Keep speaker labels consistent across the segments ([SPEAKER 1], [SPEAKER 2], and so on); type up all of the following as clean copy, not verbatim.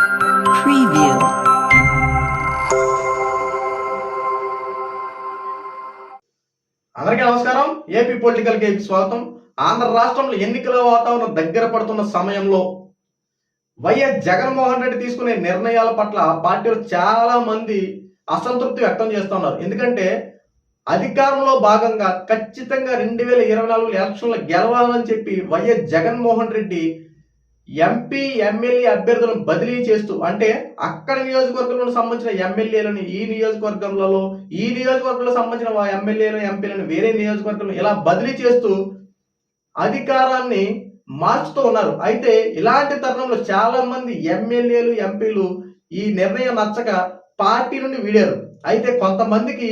[SPEAKER 1] Preview.
[SPEAKER 2] అందరికీ నమస్కారం. AP political కి స్వాగతం. ఆంధ్ర రాష్ట్రంలో ఎన్నికల వాతావరణం దగ్గర పడుతున్న సమయంలో వైఎస్ జగన్మోహన్ రెడ్డి తీసుకునే నిర్ణయాల పట్ల పార్టీలో చాలా మంది అసంతృప్తి వ్యక్తం చేస్తున్నారు. ఎందుకంటే అధికారంలో భాగంగా ఖచ్చితంగా 2024 ఎలక్షన్లు గెలవాలని చెప్పి YS Jaganmohan Reddy MP MLA అభ్యర్థులను బదిలీ చేస్తూ, అంటే అక్కడ నియోజకవర్గంలో సంబంధించిన ఎమ్మెల్యేలను ఈ నియోజకవర్గంలో సంబంధించిన ఎమ్మెల్యేలు ఎంపీలను వేరే నియోజకవర్గంలో ఇలా బదిలీ చేస్తూ అధికారాన్ని మార్చుతూ ఉన్నారు. అయితే ఇలాంటి తరుణంలో చాలా మంది ఎమ్మెల్యేలు ఎంపీలు ఈ నిర్ణయం నచ్చక పార్టీ నుండి వీడారు. అయితే కొంతమందికి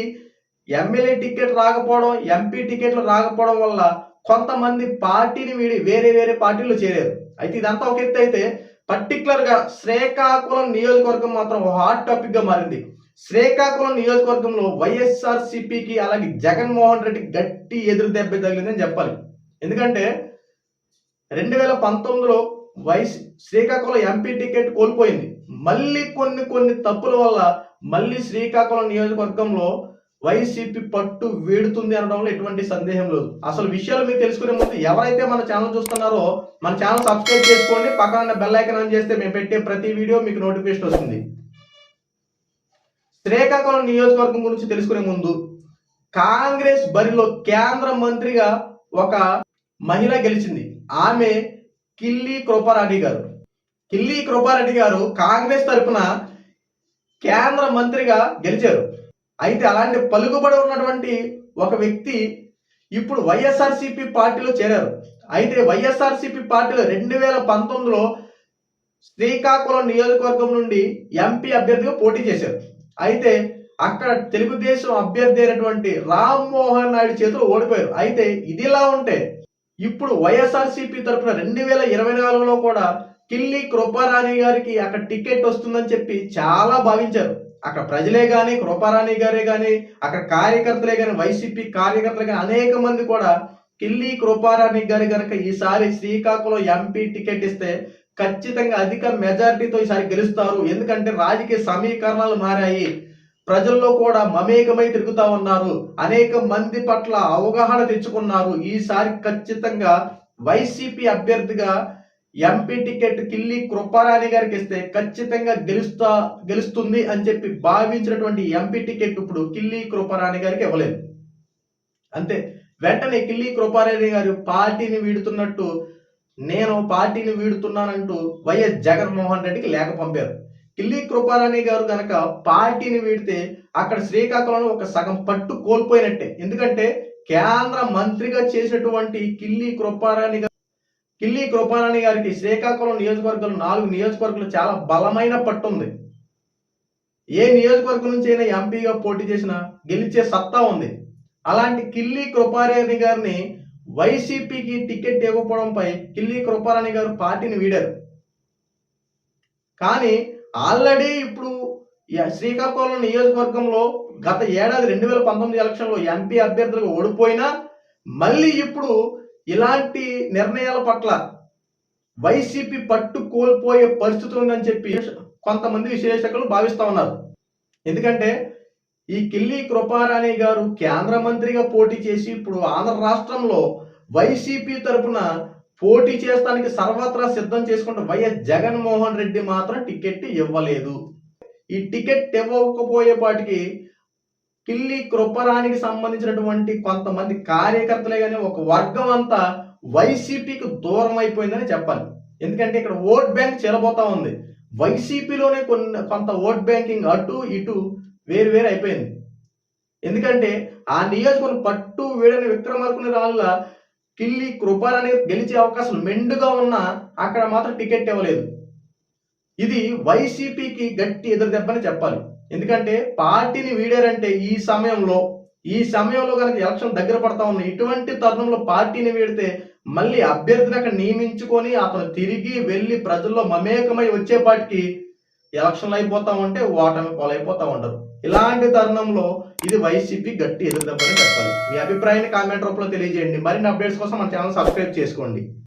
[SPEAKER 2] ఎమ్మెల్యే టికెట్ రాకపోవడం, ఎంపీ టికెట్లు రాకపోవడం వల్ల కొంతమంది పార్టీని వీడి వేరే వేరే పార్టీలో చేరారు. అయితే ఇదంతా ఒక ఎత్తు అయితే, పర్టికులర్ గా శ్రీకాకుళం నియోజకవర్గం మాత్రం హాట్ టాపిక్ గా మారింది. శ్రీకాకుళం నియోజకవర్గంలో వైఎస్ఆర్ సిపికి అలాగే జగన్మోహన్ రెడ్డి గట్టి ఎదురు దెబ్బ తగిలిందని చెప్పాలి. ఎందుకంటే 2019లో శ్రీకాకుళం ఎంపీ టికెట్ కోల్పోయింది. మళ్ళీ కొన్ని తప్పుల వల్ల మళ్ళీ శ్రీకాకుళం నియోజకవర్గంలో వైసీపీ పట్టు వీడుతుంది అనడంలో ఎటువంటి సందేహం లేదు. అసలు విషయాలు మీరు తెలుసుకునే ముందు ఎవరైతే మన ఛానల్ చూస్తున్నారో మన ఛానల్ సబ్స్క్రైబ్ చేసుకోండి, పక్కన బెల్ ఐకాన్ ఆన్ చేస్తే మేము పెట్టే ప్రతి వీడియో మీకు నోటిఫికేషన్ వస్తుంది. శ్రీకాకుళం నియోజకవర్గం గురించి తెలుసుకునే ముందు, కాంగ్రెస్ బరిలో కేంద్ర మంత్రిగా ఒక మహిళ గెలిచింది. ఆమె కిల్లి కృపారెడ్డి గారు. కిల్లి కృపారెడ్డి గారు కాంగ్రెస్ తరఫున కేంద్ర మంత్రిగా గెలిచారు. అయితే అలాంటి పలుకుబడి ఉన్నటువంటి ఒక వ్యక్తి ఇప్పుడు వైఎస్ఆర్సీపీ పార్టీలో చేరారు. అయితే వైఎస్ఆర్సీపీ పార్టీలో 2019లో శ్రీకాకుళం నియోజకవర్గం నుండి ఎంపీ అభ్యర్థిగా పోటీ చేశారు. అయితే అక్కడ తెలుగుదేశం అభ్యర్థి అయినటువంటి రామ్మోహన్ నాయుడు చేతిలో ఓడిపోయారు. అయితే ఇదిలా ఉంటే ఇప్పుడు వైఎస్ఆర్సీపీ తరఫున 2024లో కూడా కిల్లి కృపారాణి గారికి అక్కడ టికెట్ వస్తుందని చెప్పి చాలా భావించారు. అక్కడ ప్రజలే కానీ, కృపారాణి గారే కానీ, అక్కడ కార్యకర్తలే కానీ, వైసీపీ కార్యకర్తలే కానీ అనేక మంది కూడా కిల్లి కృపారాణి గారి కనుక ఈసారి శ్రీకాకుళం ఎంపీ టికెట్ ఇస్తే ఖచ్చితంగా అధిక మెజారిటీతో ఈసారి గెలుస్తారు. ఎందుకంటే రాజకీయ సమీకరణాలు మారాయి, ప్రజల్లో కూడా మమేకమై తిరుగుతా ఉన్నారు, అనేక మంది పట్ల అవగాహన తెచ్చుకున్నారు. ఈసారి ఖచ్చితంగా వైసీపీ అభ్యర్థిగా ఎంపీ టికెట్ కిల్లి కృపారాణి గారికి ఇస్తే ఖచ్చితంగా గెలుస్తుంది అని చెప్పి భావించినటువంటి ఎంపీ టికెట్ ఇప్పుడు కిల్లి కృపారాణి గారికి ఇవ్వలేదు. అంతే, వెంటనే కిల్లి కృపారాణి గారు పార్టీని వీడుతున్నట్టు, నేను పార్టీని వీడుతున్నానంటూ వైఎస్ జగన్మోహన్ రెడ్డికి లేఖ పంపారు. కిల్లి కృపారాణి గారు కనుక పార్టీని వీడితే అక్కడ శ్రీకాకుళంలో ఒక సగం పట్టు కోల్పోయినట్టే. ఎందుకంటే కేంద్ర మంత్రిగా చేసినటువంటి కిల్లి కృపారాణి గారికి శ్రీకాకుళం నియోజకవర్గంలో 4 నియోజకవర్గాలు చాలా బలమైన పట్టు ఉంది. ఏ నియోజకవర్గం నుంచి అయినా ఎంపీగా పోటీ చేసినా గెలిచే సత్తా ఉంది. అలాంటి కిల్లి కృపారాణి గారిని వైసీపీకి టికెట్ ఇవ్వకపోవడంపై కిల్లి కృపారాణి గారు పార్టీని వీడారు. కానీ ఆల్రెడీ ఇప్పుడు శ్రీకాకుళం నియోజకవర్గంలో గత ఏడాది 2019 ఎలక్షన్లో ఎంపీ అభ్యర్థులుగా ఓడిపోయినా మళ్ళీ ఇప్పుడు ఇలాంటి నిర్ణయాల పట్ల వైసీపీ పట్టు కోల్పోయే పరిస్థితి ఉందని చెప్పి కొంతమంది విశ్లేషకులు భావిస్తా ఉన్నారు. ఎందుకంటే ఈ కిల్లి కృపారాణి గారు కేంద్ర మంత్రిగా పోటీ చేసి ఇప్పుడు ఆంధ్ర రాష్ట్రంలో వైసీపీ తరఫున పోటీ చేస్తానికి సర్వత్రా సిద్ధం చేసుకుంటూ వైఎస్ జగన్మోహన్ రెడ్డి మాత్రం టికెట్ ఇవ్వలేదు. ఈ టికెట్ ఇవ్వకపోయేపాటికి కిల్లి కృపారాణికి సంబంధించినటువంటి కొంతమంది కార్యకర్తలే కానీ ఒక వర్గం అంతా వైసీపీకి దూరం అయిపోయిందని చెప్పాలి. ఎందుకంటే ఇక్కడ ఓట్ బ్యాంక్ చెలబోతా ఉంది. వైసీపీలోనే కొంత ఓట్ బ్యాంకింగ్ అటు ఇటు వేరు అయిపోయింది. ఎందుకంటే ఆ నియోజకవర్గం పట్టు వీడని విక్రమార్కుని రాళ్ళ కిల్లి కృపారాణి గెలిచే అవకాశం మెండుగా ఉన్నా అక్కడ మాత్రం టికెట్ ఇవ్వలేదు. ఇది వైసీపీకి గట్టి ఎదురు దెబ్బని చెప్పాలి. ఎందుకంటే పార్టీని వీడారంటే ఈ సమయంలో కనుక ఎలక్షన్ దగ్గర పడతా ఉన్నాయి. ఇటువంటి తరుణంలో పార్టీని వీడితే మళ్ళీ అభ్యర్థిని అక్కడ నియమించుకొని అతను తిరిగి వెళ్ళి ప్రజల్లో మమేకమై వచ్చేపాటికి ఎలక్షన్లు అయిపోతా ఉంటే ఓటమి పాలైపోతా ఉంటారు. ఇలాంటి తరుణంలో ఇది వైసీపీ గట్టి ఎదురుదెబ్బని చెప్పాలి. మీ అభిప్రాయాన్ని కామెంట్ రూపంలో తెలియజేయండి. మరిన్ని అప్డేట్స్ కోసం మన ఛానల్ సబ్స్క్రైబ్ చేసుకోండి.